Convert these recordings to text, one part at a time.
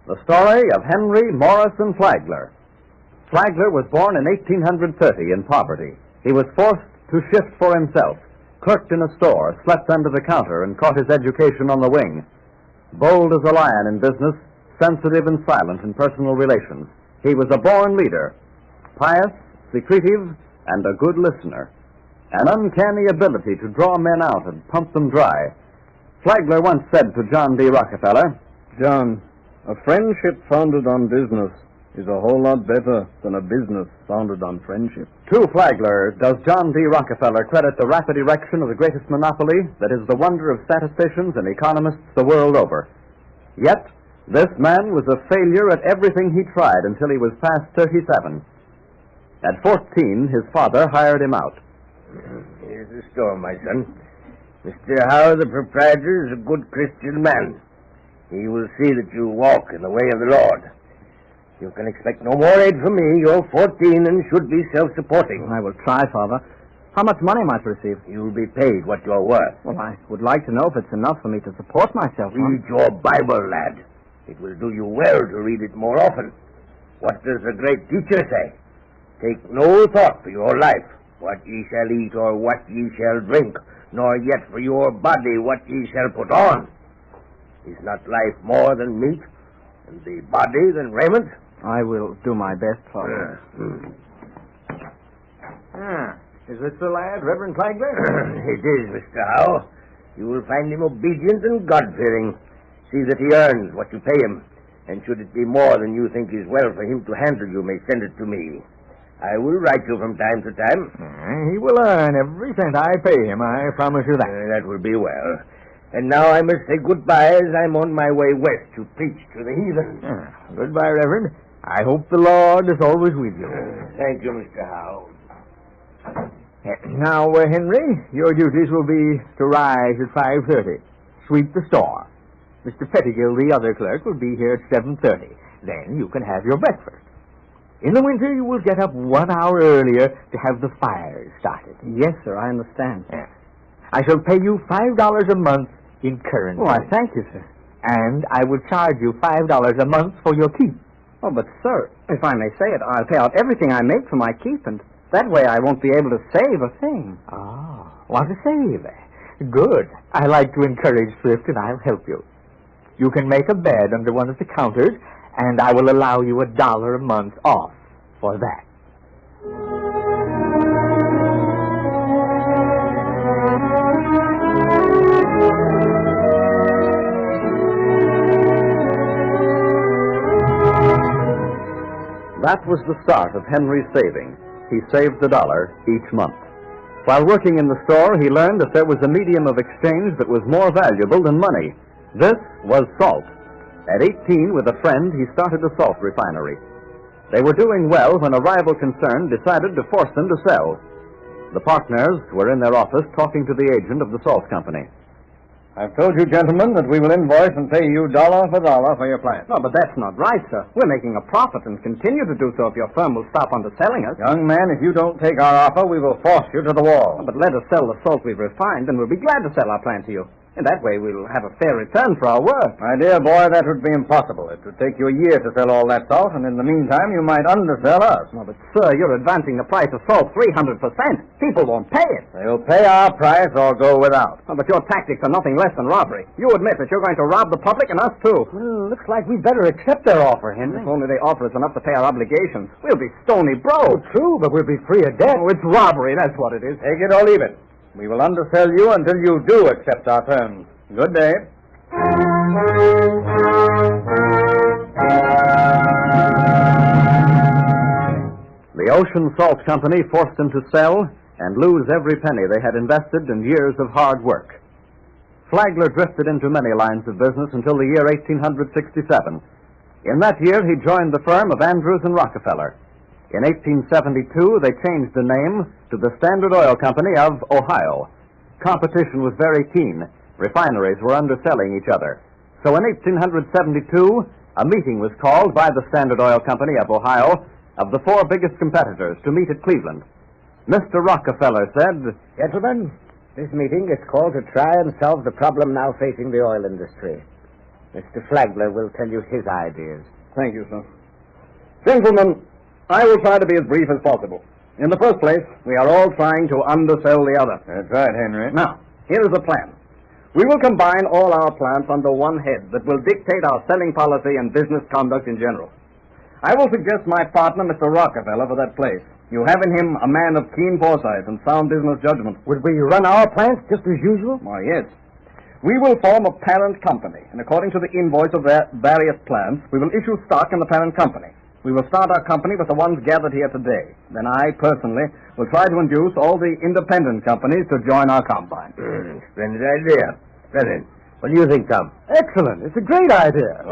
The story of Henry Morrison Flagler. Flagler was born in 1830 in poverty. He was forced to shift for himself, clerked in a store, slept under the counter, and caught his education on the wing. Bold as a lion in business, sensitive and silent in personal relations, he was a born leader, pious, secretive, and a good listener. An uncanny ability to draw men out and pump them dry. Flagler once said to John D. Rockefeller, "John, a friendship founded on business is a whole lot better than a business founded on friendship." To Flagler does John D. Rockefeller credit the rapid erection of the greatest monopoly that is the wonder of statisticians and economists the world over. Yet, this man was a failure at everything he tried until he was past 37. At 14, his father hired him out. "Here's the store, my son. Mr. Howe, the proprietor, is a good Christian man. He will see that you walk in the way of the Lord. You can expect no more aid from me. You're 14 and should be self-supporting." I will try, Father. How much money am I to receive? You'll be paid what you're worth. Well, I would like to know if it's enough for me to support myself. Read your Bible, lad. It will do you well to read it more often. What does the great teacher say? "Take no thought for your life, what ye shall eat or what ye shall drink, nor yet for your body what ye shall put on. Is not life more than meat, and the body than raiment?" I will do my best, Father. Is this the lad, Reverend Flagler? It is, Mr. Howe. You will find him obedient and God-fearing. See that he earns what you pay him, and should it be more than you think is well for him to handle, you may send it to me. I will write you from time to time. He will earn every cent I pay him, I promise you that. That will be well. And now I must say goodbye, as I'm on my way west to preach to the heathen. Goodbye, Reverend. I hope the Lord is always with you. Thank you, Mr. Howe. Now, Henry, your duties will be to rise at 5:30, sweep the store. Mr. Pettigill, the other clerk, will be here at 7:30. Then you can have your breakfast. In the winter, you will get up 1 hour earlier to have the fires started. Yes, sir, I understand. I shall pay you $5 a month in currency. Oh, I thank you, sir. And I will charge you $5 a month for your keep. Oh, but, sir, if I may say it, I'll pay out everything I make for my keep, and that way I won't be able to save a thing. Ah, want to save? Good. I like to encourage thrift, and I'll help you. You can make a bed under one of the counters, and I will allow you $1 a month off for that. That was the start of Henry's saving. He saved $1 each month. While working in the store, he learned that there was a medium of exchange that was more valuable than money. This was salt. At 18, with a friend, he started a salt refinery. They were doing well when a rival concern decided to force them to sell. The partners were in their office talking to the agent of the salt company. "I've told you, gentlemen, that we will invoice and pay you dollar for dollar for your plant." No, but that's not right, sir. We're making a profit and continue to do so if your firm will stop underselling us. Young man, if you don't take our offer, we will force you to the wall. But let us sell the salt we've refined, and we'll be glad to sell our plant to you. In that way, we'll have a fair return for our work. My dear boy, that would be impossible. It would take you a year to sell all that salt, and in the meantime, you might undersell us. No, but, sir, you're advancing the price of salt 300%. People won't pay it. They'll pay our price or go without. Oh, but your tactics are nothing less than robbery. You admit that you're going to rob the public and us, too. Well, looks like we'd better accept their offer, Henry. If only they offer us enough to pay our obligations. We'll be stony broke. Oh, true, but we'll be free of debt. Oh, it's robbery, that's what it is. Take it or leave it. We will undersell you until you do accept our terms. Good day. The Ocean Salt Company forced them to sell and lose every penny they had invested in years of hard work. Flagler drifted into many lines of business until the year 1867. In that year, he joined the firm of Andrews and Rockefeller. In 1872, they changed the name to the Standard Oil Company of Ohio. Competition was very keen. Refineries were underselling each other. So in 1872, a meeting was called by the Standard Oil Company of Ohio of the 4 biggest competitors to meet at Cleveland. Mr. Rockefeller said, "Gentlemen, this meeting is called to try and solve the problem now facing the oil industry. Mr. Flagler will tell you his ideas. Thank you, sir. Gentlemen, I will try to be as brief as possible. In the first place, we are all trying to undersell the other. That's right, Henry. Now, here is the plan. We will combine all our plants under one head that will dictate our selling policy and business conduct in general. I will suggest my partner, Mr. Rockefeller, for that place. You have in him a man of keen foresight and sound business judgment. Would we run our plants just as usual? Why, yes. We will form a parent company, and according to the invoice of their various plants, we will issue stock in the parent company. We will start our company with the ones gathered here today. Then I, personally, will try to induce all the independent companies to join our combine. Splendid idea. Splendid. What do you think, Tom? Excellent. It's a great idea.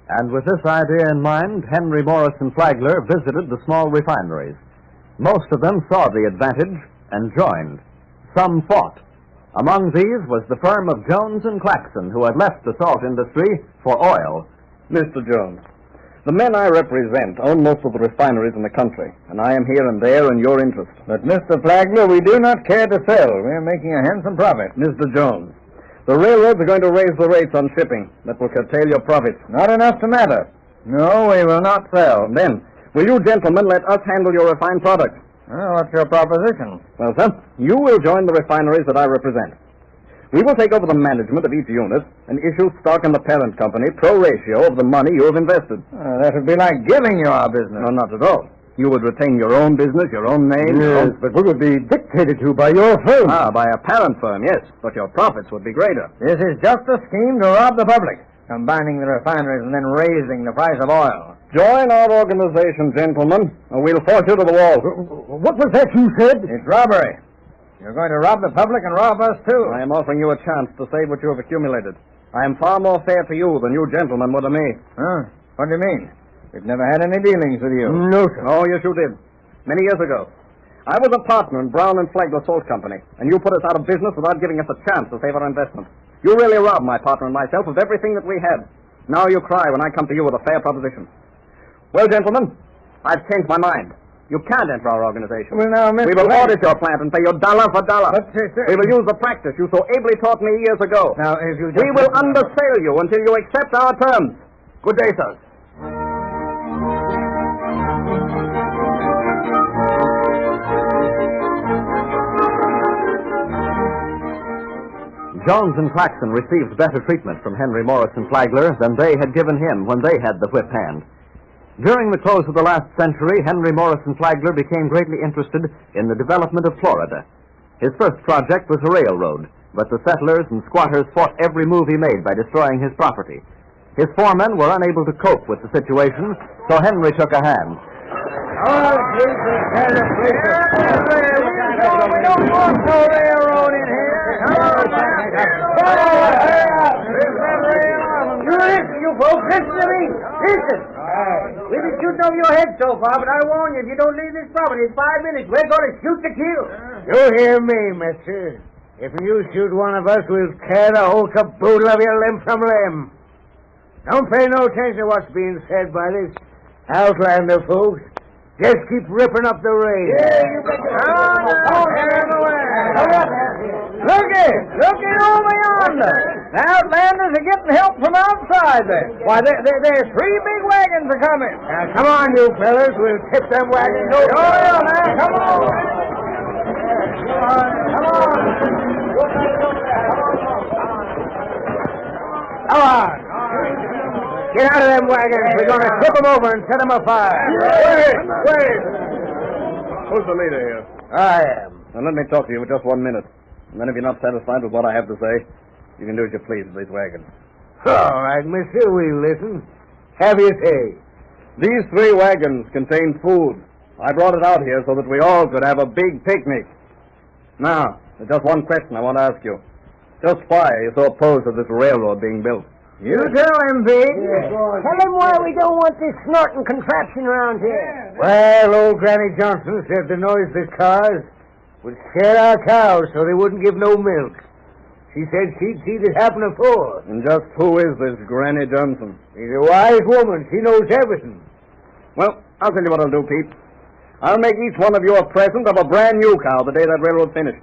And with this idea in mind, Henry Morrison Flagler visited the small refineries. Most of them saw the advantage and joined. Some fought. Among these was the firm of Jones and Claxon, who had left the salt industry for oil. Mr. Jones, the men I represent own most of the refineries in the country, and I am here and there in your interest. But, Mr. Flagler, we do not care to sell. We're making a handsome profit. Mr. Jones, the railroads are going to raise the rates on shipping. That will curtail your profits. Not enough to matter. No, we will not sell. Then, will you gentlemen let us handle your refined products? Well, what's your proposition? Well, sir, you will join the refineries that I represent. We will take over the management of each unit and issue stock in the parent company pro ratio of the money you have invested. That would be like giving you our business. No, not at all. You would retain your own business, your own name. Yes, but we would be dictated to by your firm. By a parent firm, yes, but your profits would be greater. This is just a scheme to rob the public, combining the refineries and then raising the price of oil. Join our organization, gentlemen, or we'll force you to the wall. What was that you said? It's robbery. You're going to rob the public and rob us, too. I am offering you a chance to save what you have accumulated. I am far more fair to you than you gentlemen were to me. Huh? What do you mean? We've never had any dealings with you. No, sir. Oh, yes, you did. Many years ago. I was a partner in Brown and Flagler Salt Company, and you put us out of business without giving us a chance to save our investment. You really robbed my partner and myself of everything that we had. Now you cry when I come to you with a fair proposition. Well, gentlemen, I've changed my mind. You can't enter our organization. Well, now, Mr. We will Flagler- audit your plant and pay you dollar for dollar. But, sir, We will use the practice you so ably taught me years ago. Now, if you We will undersell you until you accept our terms. Good day, sir. Jones and Claxon received better treatment from Henry Morrison Flagler than they had given him when they had the whip hand. During the close of the last century, Henry Morrison Flagler became greatly interested in the development of Florida. His first project was a railroad, but the settlers and squatters fought every move he made by destroying his property. His foremen were unable to cope with the situation, so Henry took a hand. Oh, Jesus, we don't want no railroad in here. Listen, you folks, listen to me. Listen. We've been shooting over your head so far, but I warn you, if you don't leave this property in 5 minutes, we're going to shoot to kill. You hear me, mister. If you shoot one of us, we'll tear the whole caboodle of you limb from limb. Don't pay no attention to what's being said by this Outlander folks. Just keep ripping up the rain. Yeah, you bet your Looky over yonder. The Outlanders are getting help from outside there. Why, there's 3 big wagons are coming. Now, come on, you fellas. We'll tip them wagons over. Oh, yeah, man, come on. Come on. Get out of them wagons. We're going to tip them over and set them afire. Wait! Who's the leader here? I am. Now, let me talk to you for just 1 minute. And then if you're not satisfied with what I have to say, you can do as you please with these wagons. All right, mister, we'll listen. Have your say. These 3 wagons contain food. I brought it out here so that we all could have a big picnic. Now, there's just one question I want to ask you. Just why are you so opposed to this railroad being built? You tell him, Big. Tell him why we don't want this snorting contraption around here. Well, old Granny Johnson said the noise the cars would scare our cows so they wouldn't give no milk. She said she'd seen it happen before. And just who is this Granny Johnson? She's a wise woman. She knows everything. Well, I'll tell you what I'll do, Pete. I'll make each one of you a present of a brand new cow the day that railroad's finished.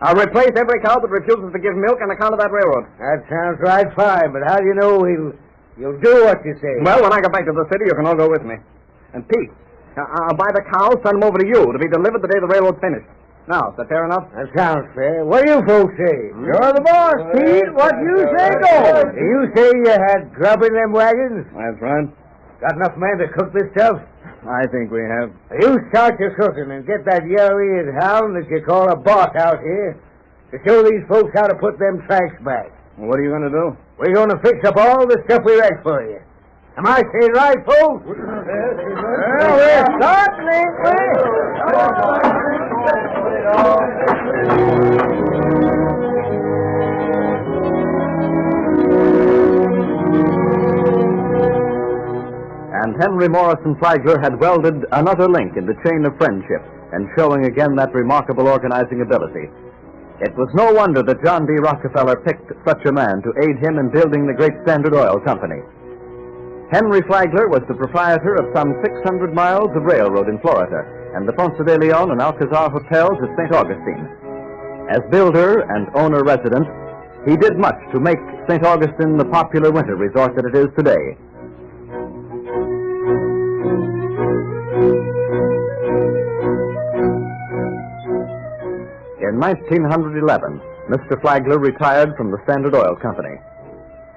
I'll replace every cow that refuses to give milk on account of that railroad. That sounds right fine, but how do you know you'll do what you say? Well, when I get back to the city, you can all go with me. And Pete, I'll buy the cows, send them over to you to be delivered the day the railroad's finished. Now, is that fair enough? That sounds fair. What do you folks say? You're the boss, Pete. What you say goes. You say you had grub in them wagons? That's right. Got enough men to cook this stuff? I think we have. You start your cooking and get that yellow-eared hound that you call a boss out here to show these folks how to put them tracks back. Well, what are you going to do? We're going to fix up all the stuff we wrecked for you. Am I saying right, folks? Well, we're starting, ain't we? And Henry Morrison Flagler had welded another link in the chain of friendship, and showing again that remarkable organizing ability. It was no wonder that John D. Rockefeller picked such a man to aid him in building the great Standard Oil Company. Henry Flagler was the proprietor of some 600 miles of railroad in Florida, and the Ponce de Leon and Alcazar hotels at St. Augustine. As builder and owner-resident, he did much to make St. Augustine the popular winter resort that it is today. In 1911, Mr. Flagler retired from the Standard Oil Company.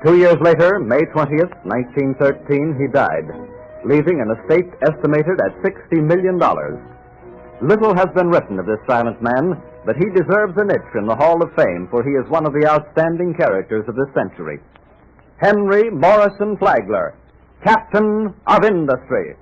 2 years later, May 20th, 1913, he died, leaving an estate estimated at $60 million. Little has been written of this silent man, but he deserves a niche in the Hall of Fame, for he is one of the outstanding characters of this century. Henry Morrison Flagler, Captain of Industry.